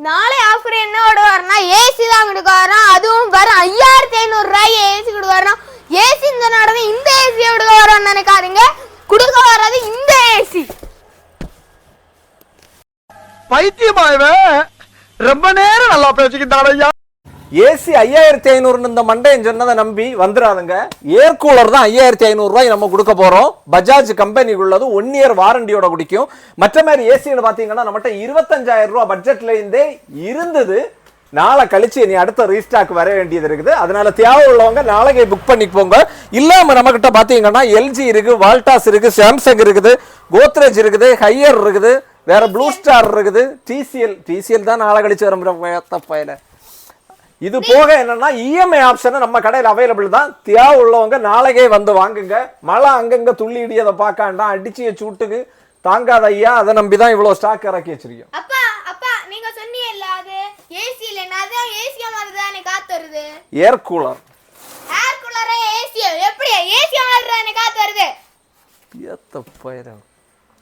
நாளை ஆஃபர் என்ன விடுவாருன்னா ஏசி தான் கொடுக்குவாராம். அதுவும் வரும் 5500 ரூபாய் ஏசி கொடுக்குவாராம். ஏசி இந்த நடந்து இந்த ஏசியை விடுக்க வரோம்னு நினைக்காதீங்க, கொடுக்க வராது இந்த ஏசி. பைத்தியமாயவே ரொம்ப நேரம் நல்லா பேசிக்கிட்டாரையா. ஏசி 5500 இந்த மண்டையன் சொன்னதை நம்பி வந்துடாதுங்க. ஏர் கூலர் தான் 5500 ரூபாய் நம்ம கொடுக்க போறோம். பஜாஜ் கம்பெனிக்கு உள்ளது 1 இயர் வாரண்டியோட குடிக்கும். மற்ற மாதிரி ஏசின்னு பாத்தீங்கன்னா நம்மகிட்ட 25000 ரூபாய் பட்ஜெட்ல இருந்தே இருந்தது. நாளை கழிச்சு நீ அடுத்த ரீஸ்டாக் வர வேண்டியது இருக்குது. அதனால தேவை உள்ளவங்க நாளைக்கு புக் பண்ணிப்போங்க. இல்லாம நம்ம கிட்ட பாத்தீங்கன்னா எல்ஜி இருக்கு, வால்டாஸ் இருக்கு, சாம்சங் இருக்குது, கோத்ரேஜ் இருக்குது, ஹையர் இருக்குது, வேற ப்ளூ ஸ்டார் இருக்குது, டிசிஎல் தான் நாளை கழிச்சு வர. இது போக என்னன்னா இஎம்ஐ ஆப்ஷன் நம்ம கடையில் அவைலபிள் தான். தேவை உள்ளவங்க நாளைக்கே வந்து வாங்குங்க. மழை அங்கங்க துள்ளி இடியதை பார்க்காண்டாம், அடிச்சிய சூட்டுக்கு தாங்காத ஐயா. அதை நம்பிதான் இவ்வளவு ஸ்டாக் இறக்கி வச்சிருக்கோம். அப்பா அப்பா நீங்க சொன்னீங்கல்ல அது ஏசி இல்ல, அதான் ஏசி மாதிரி தானே காத்து வருது. ஏர் கூலர் ஏர் கூலரே ஏசி எப்படி ஏசி மாதிரி தானே காத்து வருது. ஏத்த போயிடும்.